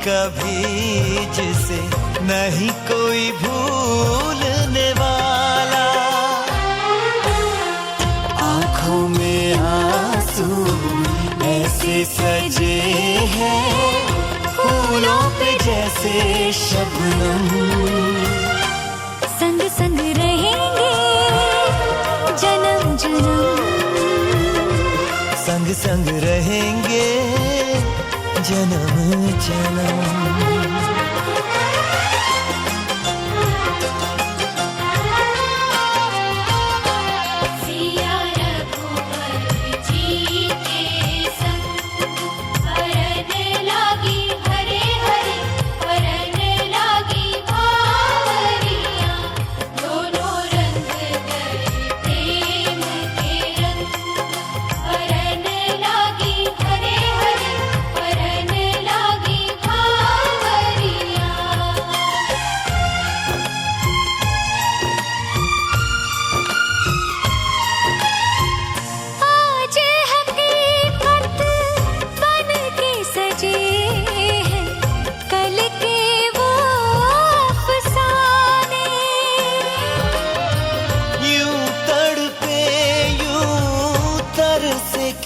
कभी जिसे नहीं कोई भूलने वाला। आंखों में आंसू ऐसे सजे हैं फूलों पे जैसे शबनम। संग संग रहेंगे जन्म जन्म, संग संग रहेंगे जन्म जन्म।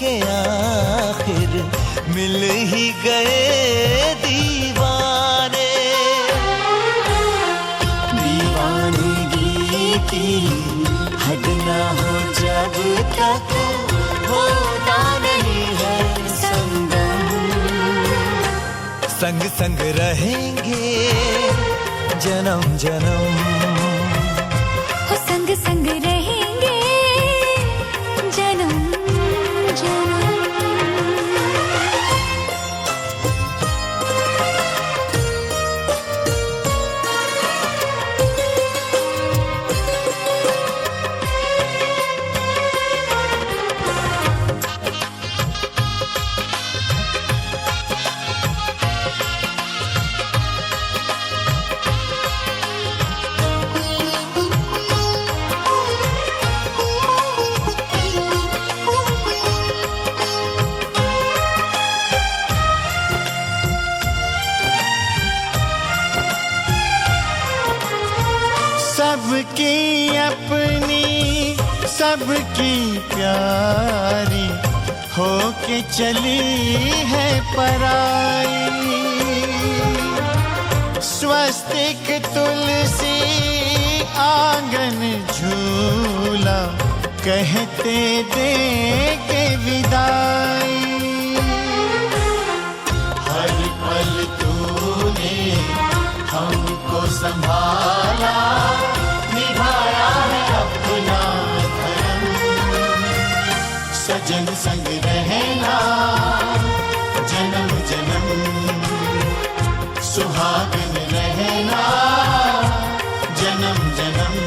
के आखिर मिल ही गए दीवाने। दीवानगी की हद ना हो जब तक होता नहीं है संगम। संग संग रहेंगे जन्म जन्म, हो संग संग रहेंगे जन्म जन्म। सबकी अपनी सबकी प्यारी होके चली है पराई। स्वस्तिक तुलसी आंगन झूला कहते दे के विदाई। हर पल तूने हमको संभाला, निभाया है अपना धर्म। सजन संग रहना जन्म जन्म, सुहागन रहना जन्म जन्म।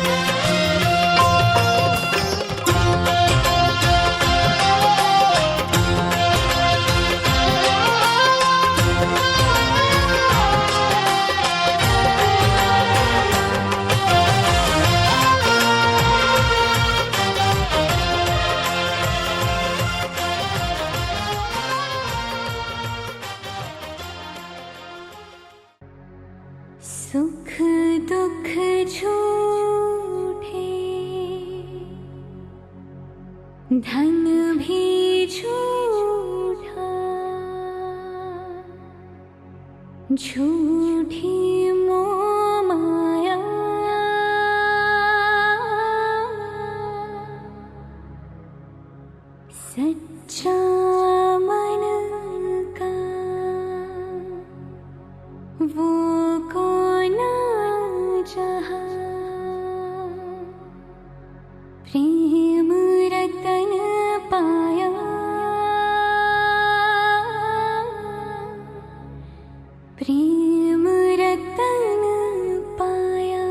सुख दुख झूठे, धन भी झूठा, झूठी मोह माया। सच्चा मन का वो कौन जहाँ, प्रेम रतन पाया। प्रेम रतन पाया।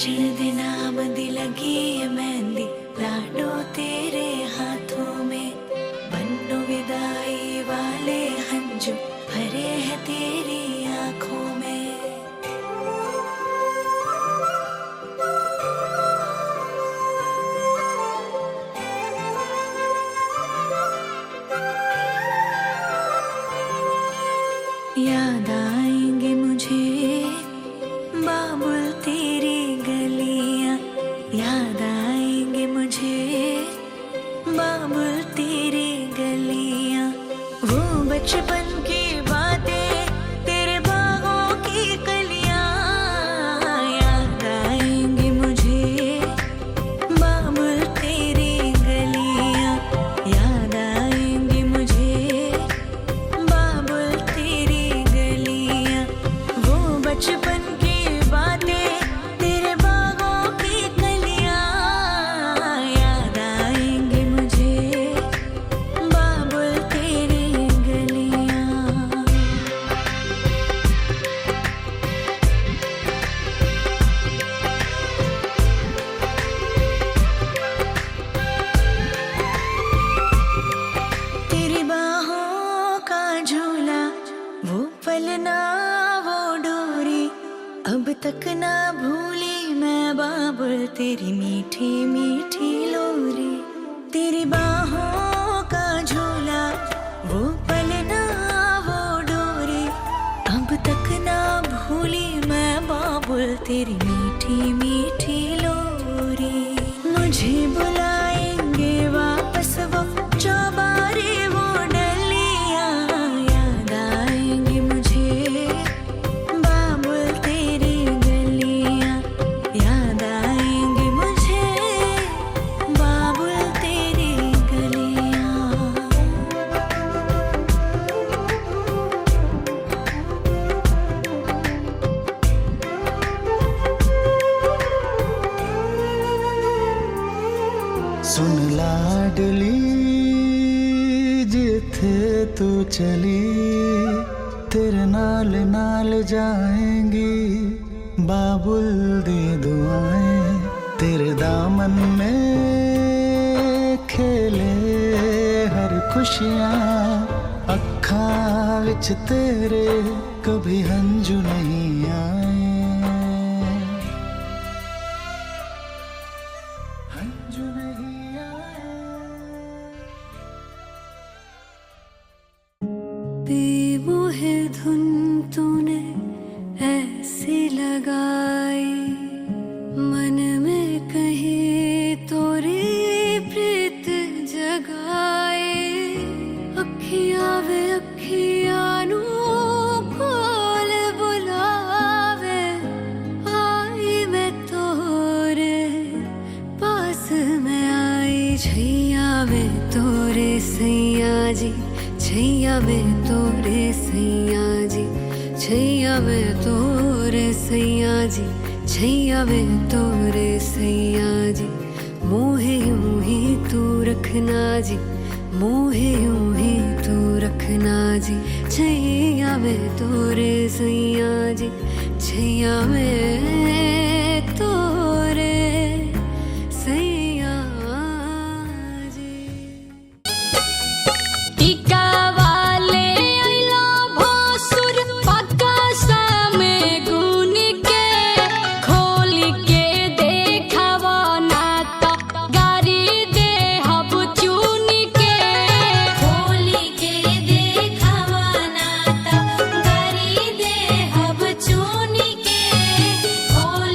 सजन दे नाम दी लगी है मेहंदी, लाडो तेरे हाथों में। बन्नो विदाई वाले हंजू भरे हैं तेरी आंखों में। याद आएंगे मुझे बाबुल तेरी गलियां, याद आएंगे मुझे बाबुल तेरी गलियां। वो बचपन की बातें तेरे बागों की कलियां, याद आएंगे मुझे बाबुल तेरी गलियां। याद आएंगे मुझे बाबुल तेरी गलियां। वो बचपन की बातें तेरे बागों की कलियां, याद आएंगे मुझे बाबुल तेरी गलियां। तेरी बाहों का झूला, वो पलना वो डोरी, अब तक ना भूली मैं बाबुल तेरी मीठी मीठी लोरी। तेरी बाहों का झूला, वो पलना वो डोरी, अब तक ना भूली मैं बाबुल तेरी मीठी मीठी लोरी। मुझे बुलाएंगे वापस वो चौबारे वो डलियां, याद आएंगे मुझे बाबुल तेरी गलियां। याद आएंगे मुझे बाबुल तेरी गलियां। सुन लाडली जिथे तू चली, तेरे नाल नाल जाएंगी बाबुल दी दुआएं। तेरे दामन में खेले हर खुशियाँ, अखां विच तेरे कभी हंजू नहीं आए, हंजू नहीं आए। बेमोहे धुन तूने ऐसी लगाई, मन में कहीं तोरी प्रीत जगाए। अखियां वे अखियां नू खोल बुलावे, आई मैं तोरे पास में आई। छैया वे तोरे सैया जी, छैया वे तोरे सैया जी, छैया वे तोरे सैया जी, छैया वे तोरे सैया जी। मोहे यूं ही तू रखना जी, मोहे यूं ही तू रखना जी। छैया वे तोरे सैया जी, छैया वे तोरे सैया जी। टीका वाले आइला भोसुर पक्का सामे गुन के, खोल के देखावा नाता गारी दे हब चुन के। खोल के देखावा नाता गारी दे हब चुन के, खोल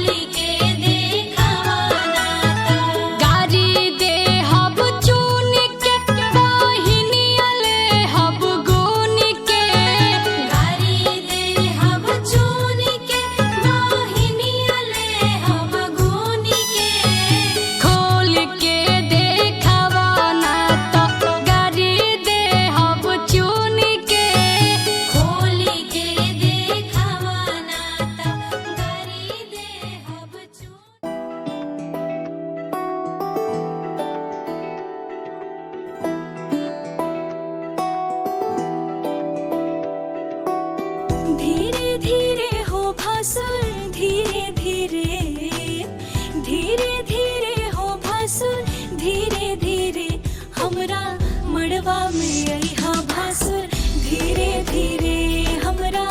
मड़वा में अइहा भासुर धीरे धीरे हमरा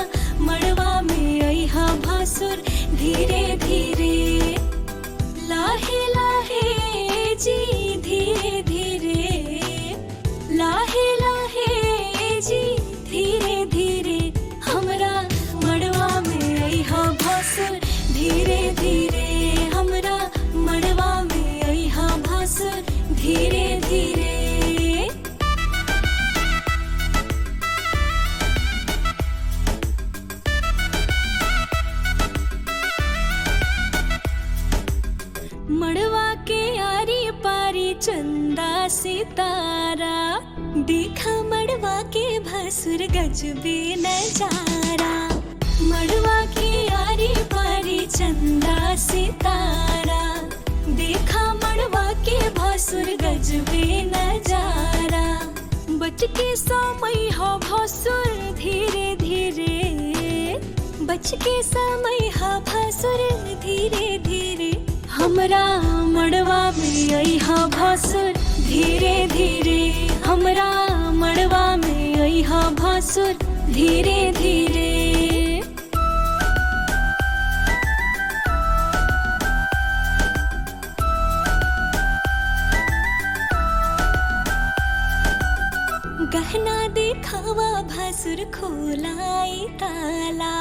मड़वा में अइहा भासुर धीरे धीरे लाहे लाहे जी धीरे धीरे लाहे लाहे जी धीरे धीरे हमरा मड़वा में अइहा भासुर धीरे धीरे हमरा मड़वा में अइहा भासुर धीरे धीरे मड़वा के आरी पारी चंदा सितारा देखा मड़वा के भसुर गजबे नजारा मड़वा के आरी पारी चंदा सितारा देखा मड़वा के भसुर गजबे नजारा बच के समय हो भसुर धीरे धीरे बच के समय हो भसुर धीरे धीरे हमरा मड़वा में अइहा भासुर धीरे धीरे हमरा मड़वा में अइहा भासुर धीरे धीरे गहना देखावा भासुर खोलाई ताला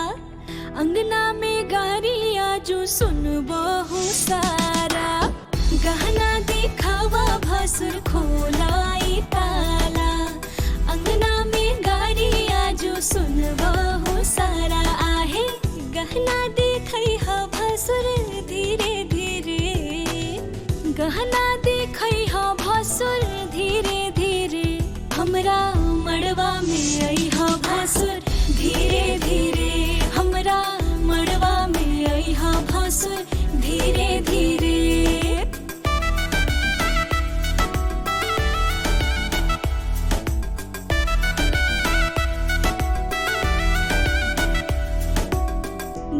अंगना में गारिया जो सुन बहु सारा गहना देखावा भासुर खोलाई ताला अंगना में गारिया जो सुन बहु सारा आहे गहना देखई हा भासुर धीरे धीरे गहना देखई हा भासुर धीरे धीरे हमरा मड़वा में अइहा भासुर धीरे धीरे हमरा मड़वा में अइहा भासुर धीरे धीरे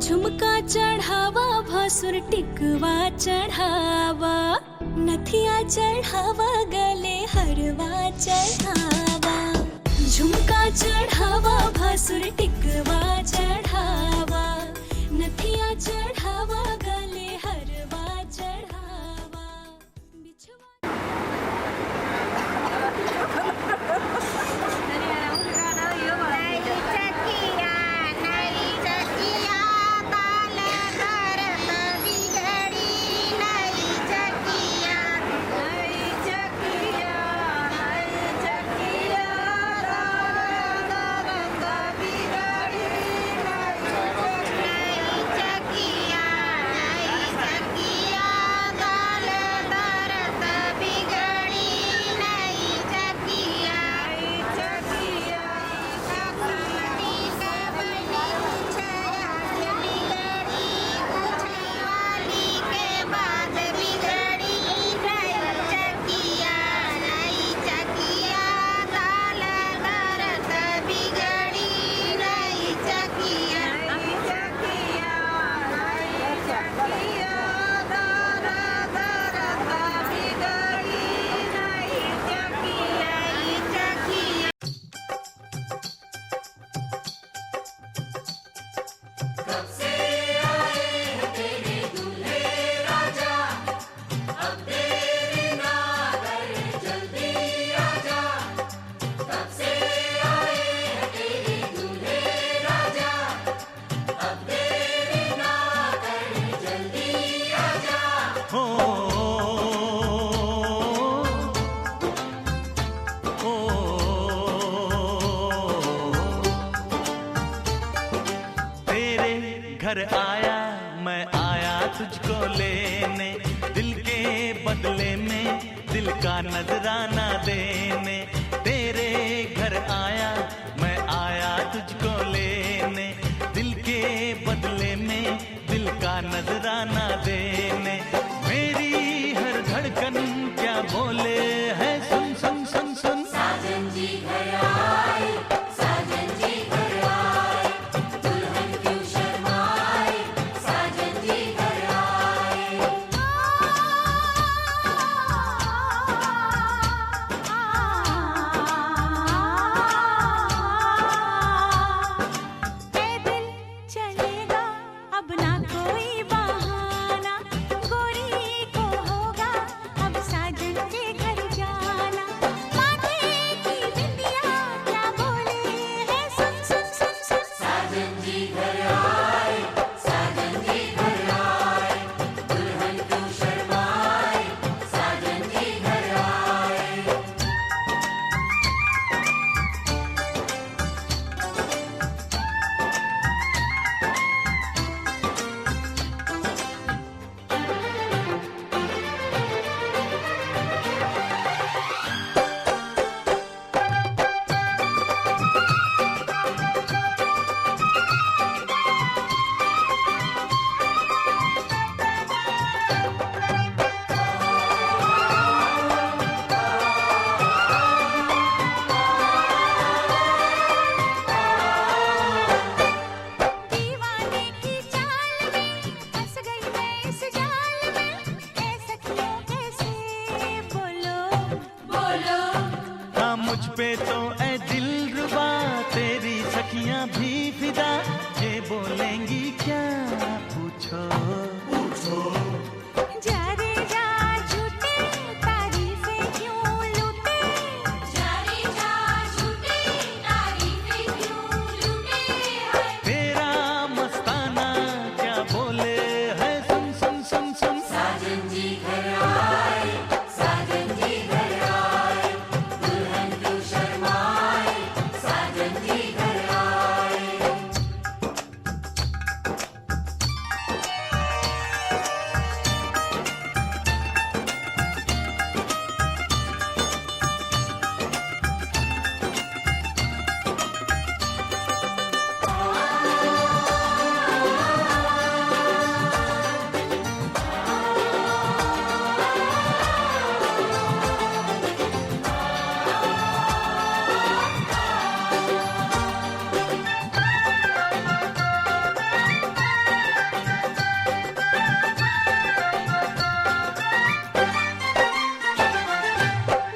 झुमका चढ़ावा भासुर टिकवा चढ़ावा नथिया चढ़ावा गले हरवा चढ़ावा झुमका चढ़ावा भासुर टिकवा चढ़ावा नथिया चढ़ावा गले हरवा चढ़ावा बिछवा घर आया मैं आया तुझको लेने दिल के बदले में दिल का नजराना देने तेरे घर आया मैं आया तुझको लेने दिल के बदले में दिल का नजराना देने मेरी हर धड़कन क्या बोले है सुन सुन सुन सुन साजन जी घर आए साजन जी घर आए दुल्हन क्यों शर्माए साजन जी घर आए पे तो ए दिलरुबा तेरी सखियां भी फिदा, ये बोलेंगी क्या पूछो पूछो। जा रे जा झूठे तारीफें क्यों लूटे, जा रे जा झूठे तारीफें क्यों लूटे हैं। तेरा मस्ताना क्या बोले है, सुन सुन सुन सुन। साजन जी घर आए, साजन जी घर आए, दुल्हन क्यों शर्माए, साजन जी घर आए।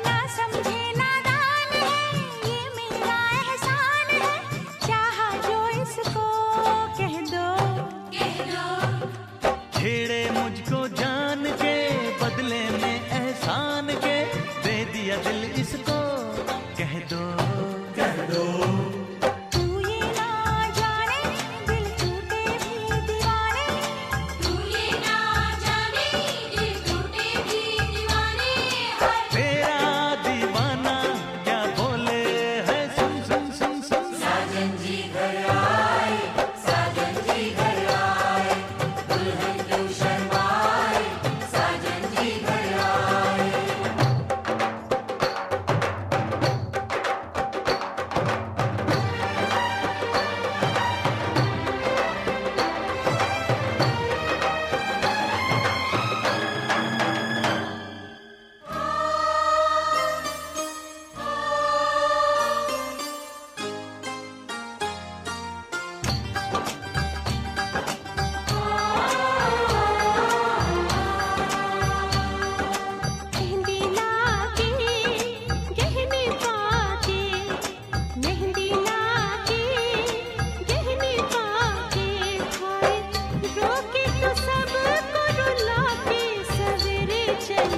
ना समझे नादान है, ये मेरा एहसान है, चाहा जो इसको कह दो। कह दो छेड़े मुझको जान के बदले में एहसान के, दे दिया दिल इसको कह दो कह दो। तू ये ना जाने दिल टूटे भी दीवाने, तू ये ना जाने दिल टूटे भी दीवाने हैं। तेरा दीवाना क्या बोले है, सुन सुन सुन सुन। साजन जी घर आए, साजन जी घर आए, दुल्हन क्यों शर्माए, साजन जी घर आए। मेहंदी लाके गहने पाके, मेहंदी लाके गहने पाके, हाय रोके तो सबको रुला के सवेरे चले